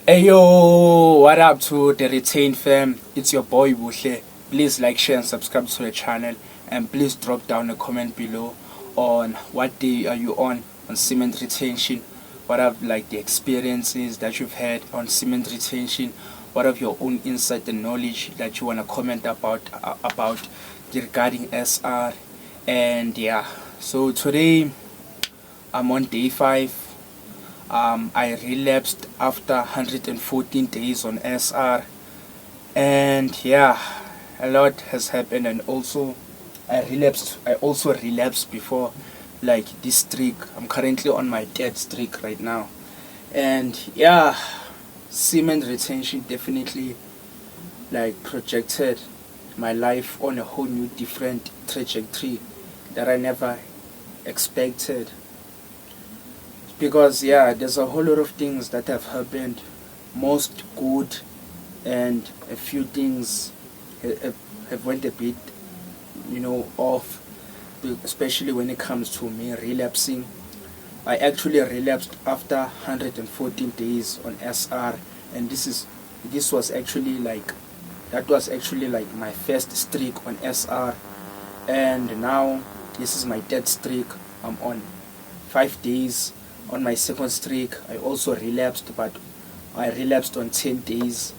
Hey yo, what up to the Retain fam? It's your boy Bushle. Please like, share and subscribe to the channel, and please drop down a comment below on what day are you on cement retention. What are like the experiences that you've had on cement retention? What are your own insight and knowledge that you wanna comment about regarding SR? And yeah, so today I'm on day 5. I relapsed after 114 days on SR, and yeah, a lot has happened. And also, I also relapsed before, like this streak. I'm currently on my third streak right now, and yeah, semen retention definitely like projected my life on a whole new different trajectory that I never expected. Because yeah, there's a whole lot of things that have happened, most good, and a few things have went a bit, off, especially when it comes to me relapsing. I actually relapsed after 114 days on SR, and this was actually like that was actually like my first streak on SR, and now this is my third streak. I'm on 5 days. On my second streak, I also relapsed, but I relapsed on 10 days.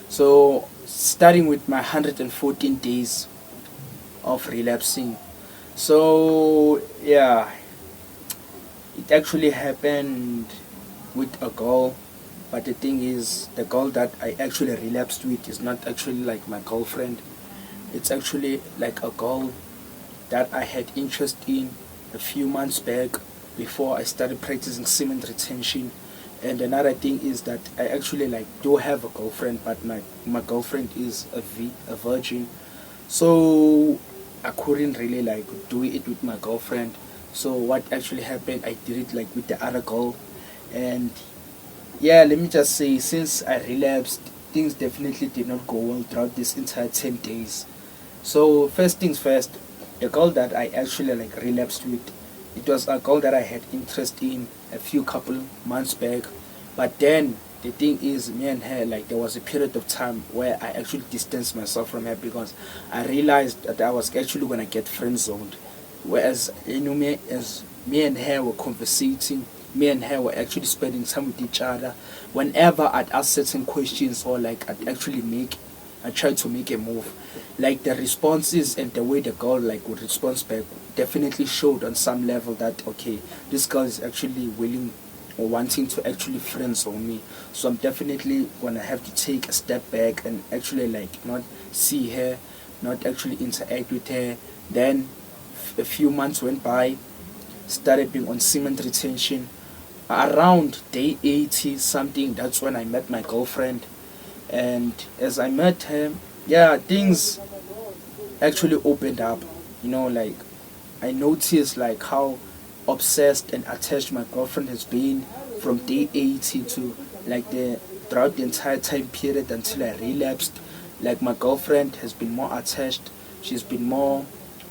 So, starting with my 114 days of relapsing. So, yeah, it actually happened with a girl, but the thing is, the girl that I actually relapsed with is not actually like my girlfriend. It's actually like a girl that I had interest in a few months back before I started practicing semen retention. And another thing is that I actually like do have a girlfriend, but my girlfriend is a virgin, so I couldn't really like do it with my girlfriend. So what actually happened, I did it like with the other girl. And yeah, let me just say, since I relapsed, things definitely did not go well throughout this entire 10 days. So first things first, the girl that I actually like relapsed with, it was a girl that I had interest in a few couple months back. But then the thing is, me and her, like there was a period of time where I actually distanced myself from her because I realized that I was actually gonna get friend zoned. Whereas as me and her were conversating, me and her were actually spending time with each other. Whenever I'd ask certain questions or like I tried to make a move, like the responses and the way the girl like would respond back definitely showed on some level that okay, this girl is actually willing or wanting to actually friend zone me. So I'm definitely gonna have to take a step back and actually like not see her, not actually interact with her. Then a few months went by, started being on cement retention. Around day 80 something, that's when I met my girlfriend. And as I met her, yeah, things actually opened up. Like I noticed like how obsessed and attached my girlfriend has been from day 80 to like the throughout the entire time period until I relapsed. Like my girlfriend has been more attached, she's been more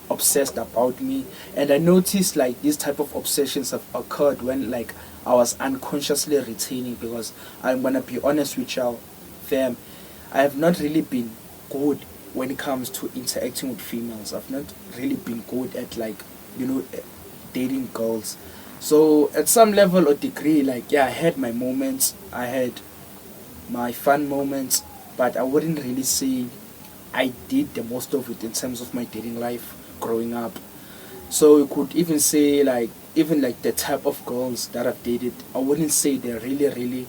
obsessed about me. And I noticed like these type of obsessions have occurred when like I was unconsciously retaining, because I'm gonna be honest with y'all fam, I have not really been good when it comes to interacting with females. I've not really been good at like, dating girls. So at some level or degree, like yeah, I had my moments, I had my fun moments, but I wouldn't really say I did the most of it in terms of my dating life growing up. So you could even say like even like the type of girls that I've dated, I wouldn't say they're really really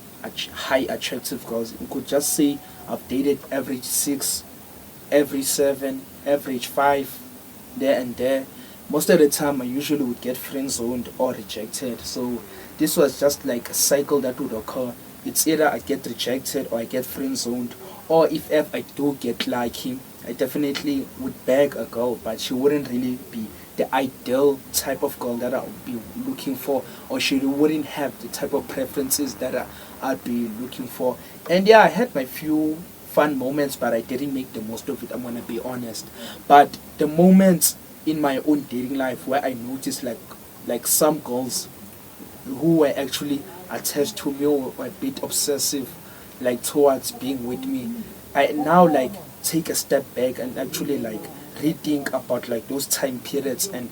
high attractive girls. You could just say I've dated average 6, average 7, average 5, there and there. Most of the time I usually would get friend zoned or rejected. So this was just like a cycle that would occur. It's either I get rejected or I get friend zoned, or if ever I do get lucky, I definitely would beg a girl, but she wouldn't really be the ideal type of girl that I would be looking for, or she wouldn't have the type of preferences that I'd be looking for. And yeah, I had my few fun moments, but I didn't make the most of it, I'm gonna be honest. But the moments in my own dating life where I noticed like some girls who were actually attached to me or were a bit obsessive, like towards being with me, I now like take a step back and actually like rethink about like those time periods, and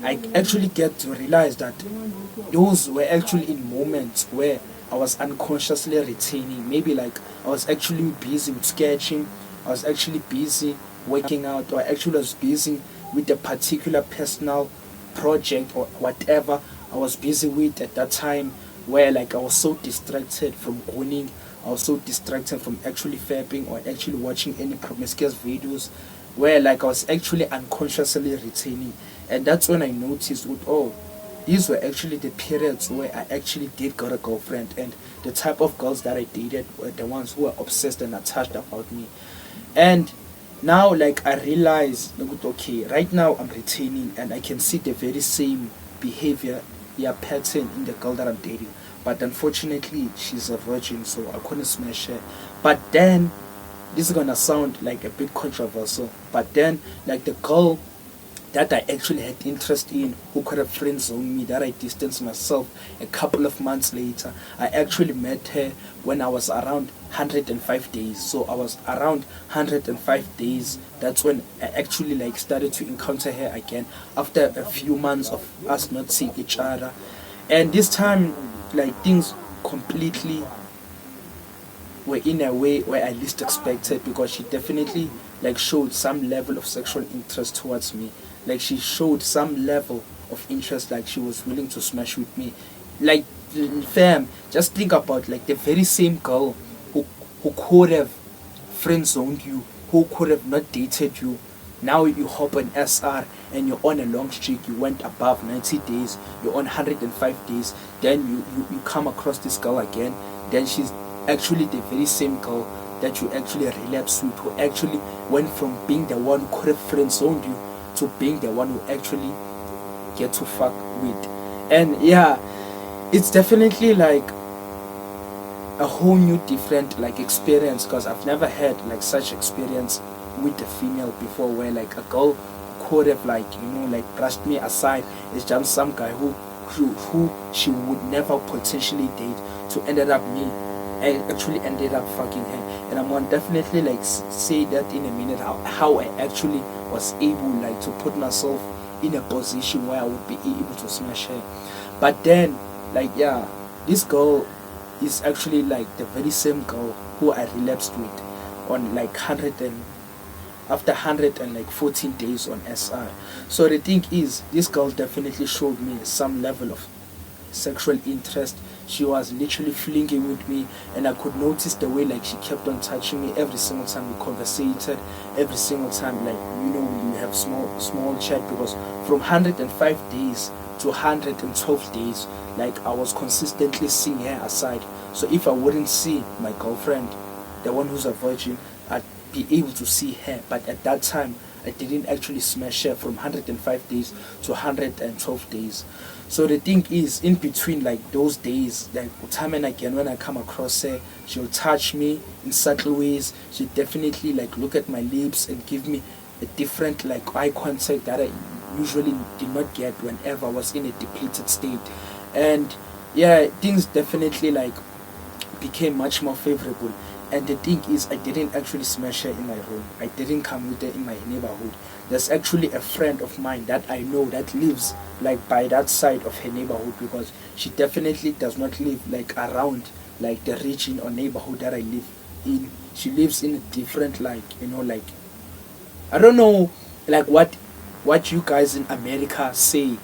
I actually get to realize that those were actually in moments where I was unconsciously retaining. Maybe like I was actually busy with sketching, I was actually busy working out, or I actually was busy with a particular personal project or whatever I was busy with at that time, where like I was so distracted from owning, I was so distracted from actually fapping or actually watching any promiscuous videos, where like I was actually unconsciously retaining. And that's when I noticed with these were actually the periods where I actually did got a girlfriend, and the type of girls that I dated were the ones who were obsessed and attached about me. And now like I realize like, okay, right now I'm retaining and I can see the very same behavior, yeah, pattern in the girl that I'm dating. But unfortunately she's a virgin, so I couldn't smash her. But then this is gonna sound like a bit controversial, but then like the girl that I actually had interest in, who could have friend zoned me, that I distanced myself a couple of months later. I actually met her when I was around 105 days. So I was around 105 days. That's when I actually like started to encounter her again after a few months of us not seeing each other. And this time, like things completely were in a way where I least expected, because she definitely like showed some level of sexual interest towards me. Like she showed some level of interest, like she was willing to smash with me. Like fam, just think about like the very same girl who could have friend zoned you, who could have not dated you. Now you hop on SR and you're on a long streak, you went above 90 days, you're on 105 days, then you come across this girl again, then she's actually the very same girl that you actually relapsed with, who actually went from being the one who could have friend zoned you to being the one who actually get to fuck with. And yeah, it's definitely like a whole new different like experience, because I've never had like such experience with a female before, where like a girl could have like like brushed me aside. It's just some guy who she would never potentially date, to ended up me. I actually ended up fucking her. And I'm gonna definitely like say that in a minute, how I actually was able like to put myself in a position where I would be able to smash her. But then like yeah, this girl is actually like the very same girl who I relapsed with on like 100 and after 114 days on SR. So the thing is, this girl definitely showed me some level of sexual interest. She was literally flinging with me, and I could notice the way like she kept on touching me every single time we conversated, every single time like we have small chat, because from 105 days to 112 days, like I was consistently seeing her aside. So if I wouldn't see my girlfriend, the one who's a virgin, I'd be able to see her. But at that time I didn't actually smash her from 105 days to 112 days. So the thing is, in between like those days, like time and again when I come across her, she'll touch me in subtle ways. She definitely like look at my lips and give me a different like eye contact that I usually did not get whenever I was in a depleted state. And yeah, things definitely like became much more favorable. And the thing is, I didn't actually smash her in my room. I didn't come with her in my neighborhood. There's actually a friend of mine that I know that lives like by that side of her neighborhood, because she definitely does not live like around like the region or neighborhood that I live in. She lives in a different like like I don't know like what you guys in America say,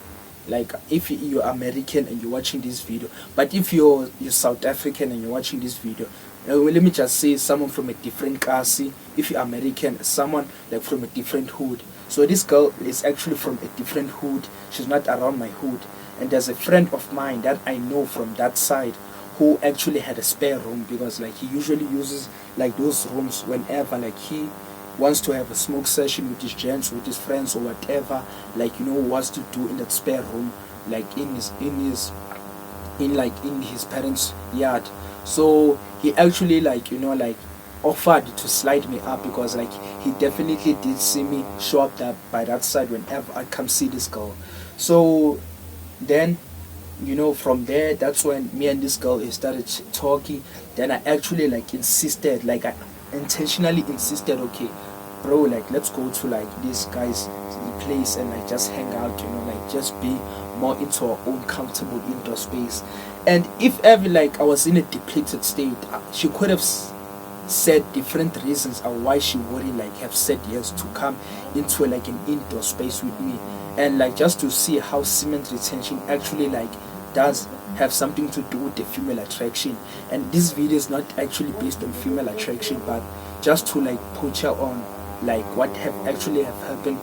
like if you're American and you're watching this video. But if you're South African and you're watching this video, well, let me just say someone from a different kasi. If you're American, someone like from a different hood. So this girl is actually from a different hood. She's not around my hood. And there's a friend of mine that I know from that side who actually had a spare room, because like he usually uses like those rooms whenever like he wants to have a smoke session with his gents, with his friends or whatever, like wants to do in that spare room, like in his parents' yard. So he actually like like offered to slide me up, because like he definitely did see me show up there by that side whenever I come see this girl. So then from there, that's when me and this girl started talking. Then I actually like insisted, like I intentionally insisted, okay, bro, like let's go to like this guy's place and like just hang out, like just be more into our own comfortable indoor space. And if ever like I was in a depleted state, she could have said different reasons on why she wouldn't like have said yes to come into like an indoor space with me, and like just to see how semen retention actually like does have something to do with the female attraction. And this video is not actually based on female attraction, but just to like put you on like what have actually have happened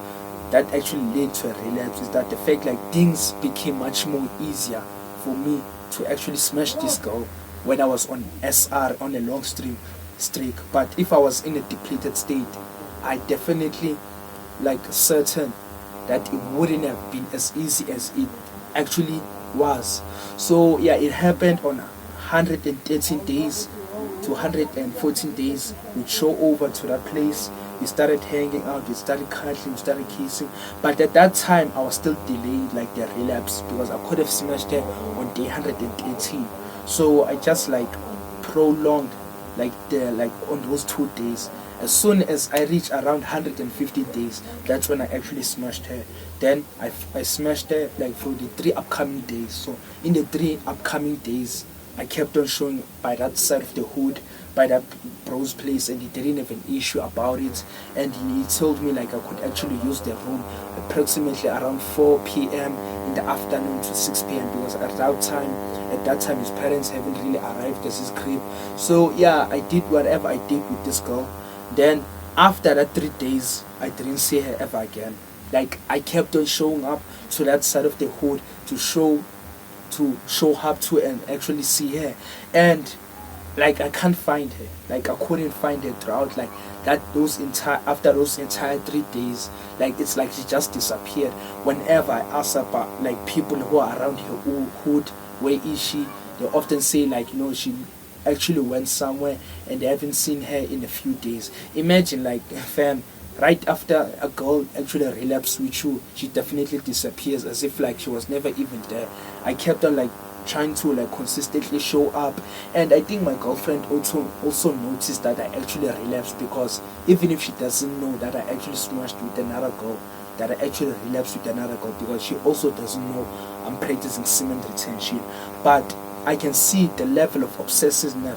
that actually led to a relapse, is that the fact like things became much more easier for me to actually smash this girl when I was on SR on a long streak. But if I was in a depleted state, I definitely like certain that it wouldn't have been as easy as it actually was. So yeah, it happened on 113 days to 114 days. We'd show over to that place, we started hanging out, we started cuddling, we started kissing. But at that time I was still delayed like the relapse, because I could have smashed her on day 118. So I just like prolonged like on those 2 days. As soon as I reached around 150 days, that's when I actually smashed her. Then I smashed her like for the 3 upcoming days. So in the 3 upcoming days, I kept on showing by that side of the hood, by that bro's place, and he didn't have an issue about it. And he told me like I could actually use the room approximately around 4 p.m. in the afternoon to 6 p.m. because at that time his parents haven't really arrived at his crib. So yeah, I did whatever I did with this girl. Then after that 3 days, I didn't see her ever again. Like I kept on showing up to that side of the hood to show up to and actually see her, and like I can't find her. Like I couldn't find her throughout like that after those entire 3 days. Like it's like she just disappeared. Whenever I ask about like people who are around her hood, where is she, they often say like she actually went somewhere and they haven't seen her in a few days. Imagine like fam, right after a girl actually relapses with you, she definitely disappears as if like she was never even there. I kept on like trying to like consistently show up, and I think my girlfriend also noticed that I actually relapsed, because even if she doesn't know that I actually smashed with another girl, that I actually relapsed with another girl, because she also doesn't know I'm practicing semen retention. But I can see the level of obsessiveness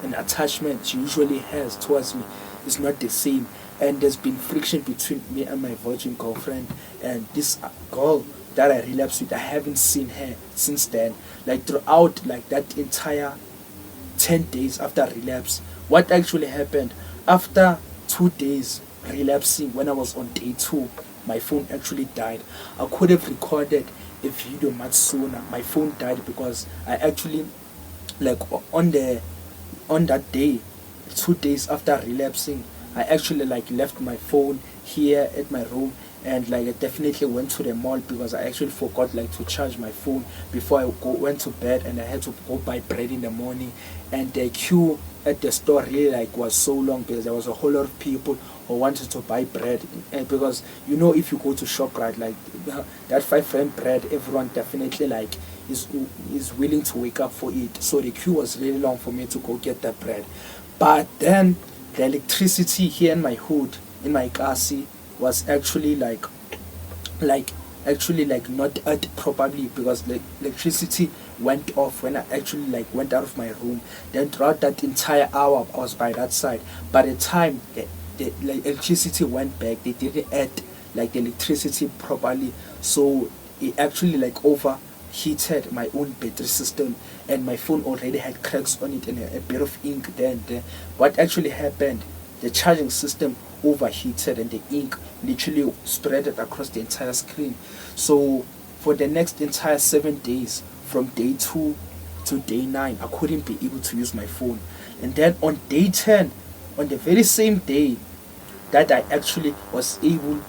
and attachment she usually has towards me is not the same, and there's been friction between me and my virgin girlfriend, and this girl that I relapsed with, I haven't seen her since then. Like throughout like that entire 10 days after relapse, what actually happened after 2 days relapsing, when I was on day 2, my phone actually died. I could have recorded a video much sooner. My phone died because I actually like on that day, 2 days after relapsing, I actually like left my phone here at my room, and like I definitely went to the mall because I actually forgot like to charge my phone before I went to bed, and I had to go buy bread in the morning. And the queue at the store really like was so long because there was a whole lot of people who wanted to buy bread, and because if you go to ShopRite, like that 5 rand bread, everyone definitely like is willing to wake up for it. So the queue was really long for me to go get that bread. But then the electricity here in my hood, in my kasi, was actually like not at properly, because the electricity went off when I actually like went out of my room. Then throughout that entire hour I was by that side. By the time the electricity went back, they didn't add like the electricity properly, so it actually like overheated my own battery system, and my phone already had cracks on it and a bit of ink there and there. What actually happened, the charging system overheated and the ink literally spread it across the entire screen. So for the next entire 7 days, from day 2 to day 9, I couldn't be able to use my phone. And then on day 10, on the very same day that I actually was able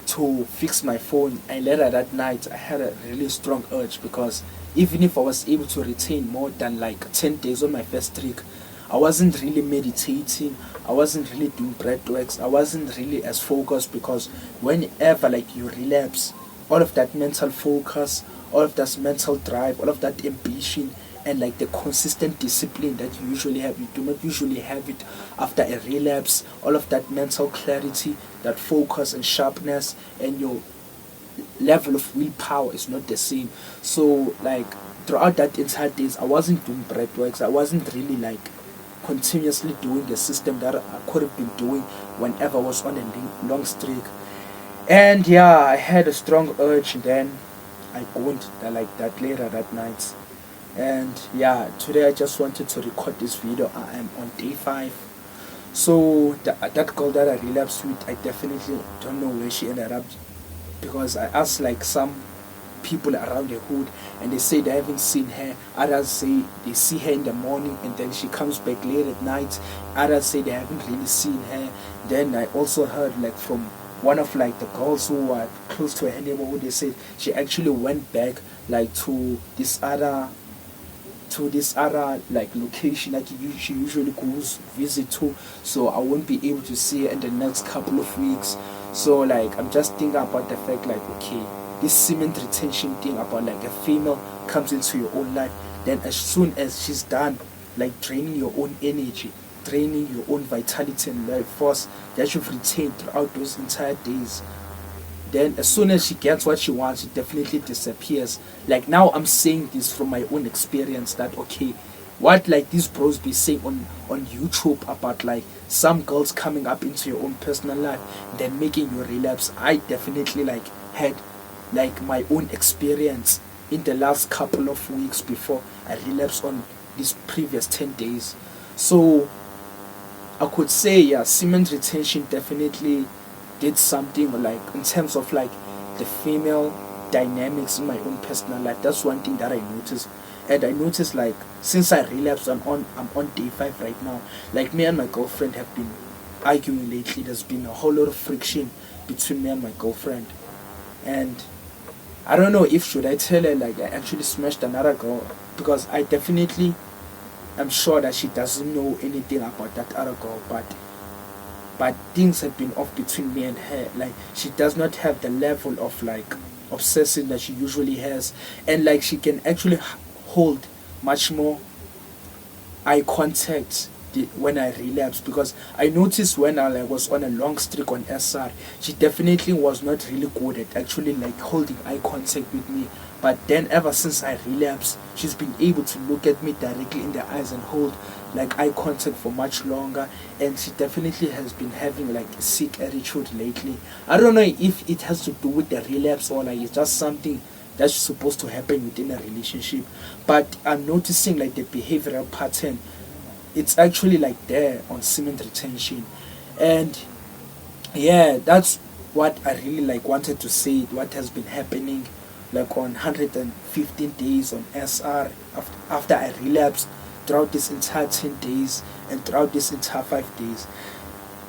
to fix my phone, and later that night I had a really strong urge, because even if I was able to retain more than like 10 days on my first streak, I wasn't really meditating, I wasn't really doing breathworks, I wasn't really as focused, because whenever like you relapse, all of that mental focus, all of that mental drive, all of that ambition, and like the consistent discipline that you usually have. You do not usually have it after a relapse. All of that mental clarity, that focus and sharpness, and your level of willpower is not the same. So like throughout that entire days, I wasn't doing breathworks. I wasn't really like continuously doing the system that I could have been doing whenever I was on a long streak. And yeah, I had a strong urge. Then I owned like that later that night. And yeah, today I just wanted to record this video. I am on day 5. So that girl that I relapsed with, I definitely don't know where she ended up, because I asked like some people around the hood, and they say they haven't seen her. Others say they see her in the morning and then she comes back late at night. Others say they haven't really seen her. Then I also heard like from one of like the girls who are close to her neighborhood, they said she actually went back like to this other like location that she usually goes visit to. So I won't be able to see her in the next couple of weeks. So like I'm just thinking about the fact like, okay, this semen retention thing about like a female comes into your own life, then as soon as she's done like draining your own energy, draining your own vitality and life force that you've retained throughout those entire days, then as soon as she gets what she wants, it definitely disappears. Like now I'm saying this from my own experience, that okay, what like these bros be saying on YouTube about like some girls coming up into your own personal life, then making you relapse, I definitely like had like my own experience in the last couple of weeks before I relapsed on these previous 10 days. So I could say, yeah, semen retention definitely did something like in terms of like the female dynamics in my own personal life. That's one thing that I noticed. And I noticed like since I relapsed, I'm on day 5 right now. Like me and my girlfriend have been arguing lately. There's been a whole lot of friction between me and my girlfriend, and I don't know if should I tell her like I actually smashed another girl, because I definitely am sure that she doesn't know anything about that other girl, but things have been off between me and her. Like she does not have the level of like obsessing that she usually has, and like she can actually hold much more eye contact when I relapsed, because I noticed when I like, was on a long streak on SR, she definitely was not really good at actually like holding eye contact with me. But then ever since I relapsed, she's been able to look at me directly in the eyes and hold like eye contact for much longer, and she definitely has been having like a sick attitude lately. I don't know if it has to do with the relapse or like it's just something that's supposed to happen within a relationship, but I'm noticing like the behavioral pattern, it's actually like there on semen retention. And yeah, that's what I really like wanted to say, what has been happening like on 115 days on SR after I relapsed throughout this entire 10 days and throughout this entire 5 days.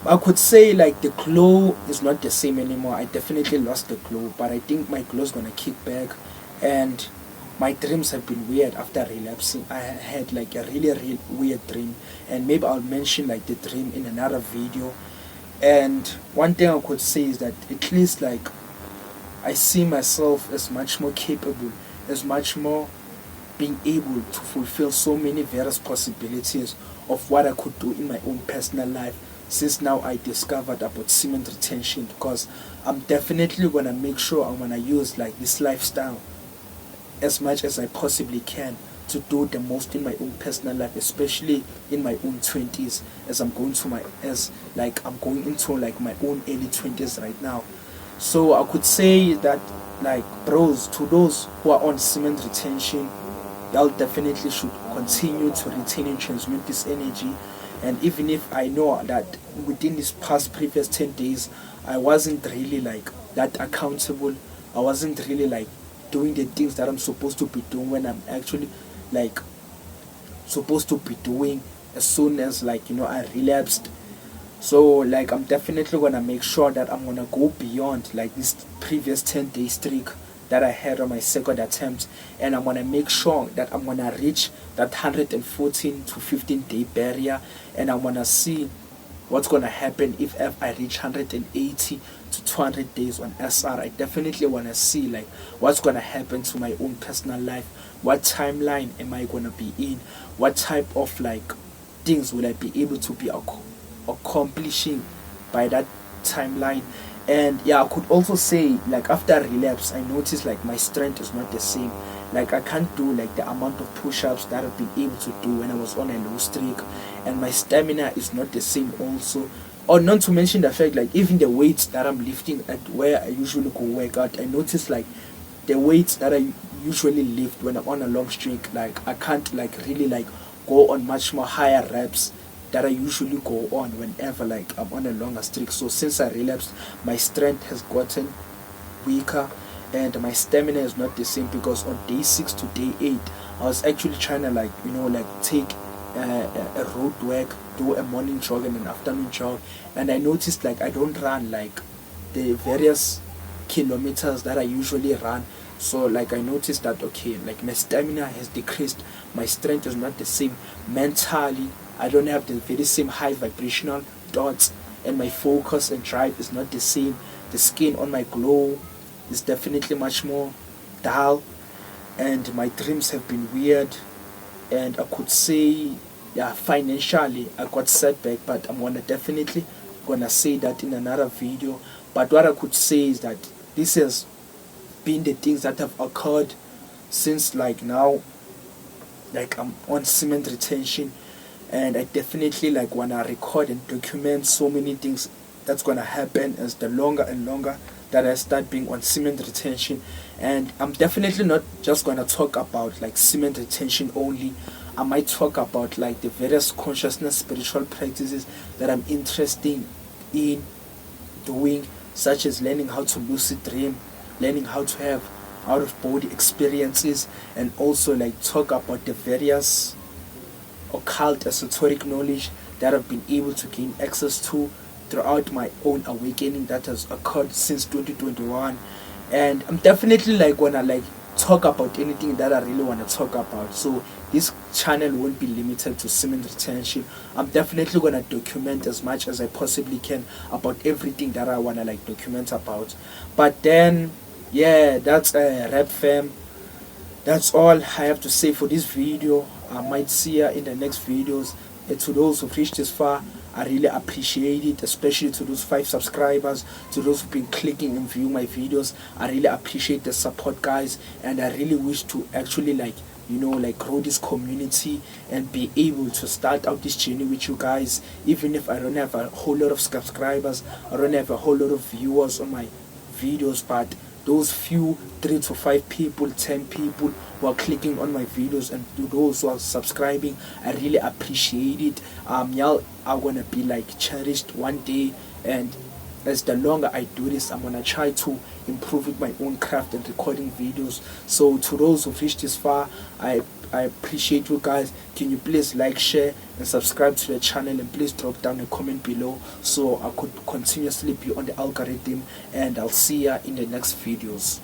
I could say like the glow is not the same anymore. I definitely lost the glow, but I think my glow is gonna kick back. And my dreams have been weird after relapsing. I had like a really weird dream, and maybe I'll mention like the dream in another video. And one thing I could say is that at least like I see myself as much more capable, as much more being able to fulfill so many various possibilities of what I could do in my own personal life since now I discovered about semen retention, because I'm definitely gonna make sure I'm gonna use like this lifestyle as much as I possibly can to do the most in my own personal life, especially in my own 20s, as I'm going into like my own early 20s right now. So I could say that like bros, to those who are on semen retention, y'all definitely should continue to retain and transmit this energy. And even if I know that within this past previous 10 days I wasn't really like that accountable, I wasn't really like doing the things that I'm supposed to be doing when I'm actually like supposed to be doing as soon as like I relapsed. So like I'm definitely gonna make sure that I'm gonna go beyond like this previous 10-day streak that I had on my second attempt, and I'm gonna make sure that I'm gonna reach that 114 to 15 day barrier, and I'm gonna see what's gonna happen if I reach 180 to 200 days on SR. I definitely wanna see like what's gonna happen to my own personal life. What timeline am I gonna be in? What type of like things will I be able to be accomplishing by that timeline? And yeah, I could also say like after relapse, I noticed like my strength is not the same. Like I can't do like the amount of push-ups that I've been able to do when I was on a low streak, and my stamina is not the same also. Or not to mention the fact like even the weights that I'm lifting at where I usually go work out, I notice like the weights that I usually lift when I'm on a long streak, like I can't like really like go on much more higher reps that I usually go on whenever like I'm on a longer streak. So since I relapsed, my strength has gotten weaker and my stamina is not the same, because on day 6 to day 8 I was actually trying to like like take a road work, do a morning jog and an afternoon jog, and I noticed like I don't run like the various kilometers that I usually run. So like I noticed that okay, like my stamina has decreased, my strength is not the same, mentally I don't have the very same high vibrational thoughts, and my focus and drive is not the same. The skin on my glow is definitely much more dull, and my dreams have been weird. And I could say yeah, financially I got setback, but I'm definitely gonna say that in another video. But what I could say is that this has been the things that have occurred since like now, like I'm on semen retention, and I definitely like wanna record and document so many things that's gonna happen as the longer and longer that I start being on semen retention. And I'm definitely not just gonna talk about like semen retention only. I might talk about like the various consciousness spiritual practices that I'm interested in doing, such as learning how to lucid dream, learning how to have out of body experiences, and also like talk about the various occult esoteric knowledge that I've been able to gain access to throughout my own awakening that has occurred since 2021. And I'm definitely like gonna like talk about anything that I really want to talk about. So this channel won't be limited to semen retention. I'm definitely gonna document as much as I possibly can about everything that I wanna like document about. But then yeah, that's a wrap, fam. That's all I have to say for this video. I might see you in the next videos. And to those who've reached this far, I really appreciate it, especially to those 5 subscribers, to those who've been clicking and viewing my videos. I really appreciate the support, guys, and I really wish to actually like like grow this community and be able to start out this journey with you guys. Even if I don't have a whole lot of subscribers, I don't have a whole lot of viewers on my videos, but those few 3 to 5 people, 10 people who are clicking on my videos, and to those who are subscribing, I really appreciate it. Y'all are gonna be like cherished one day, and as the longer I do this, I'm gonna try to improve with my own craft and recording videos. So to those who've reached this far, I appreciate you guys. Can you please like, share and subscribe to the channel, and please drop down a comment below so I could continuously be on the algorithm, and I'll see ya in the next videos.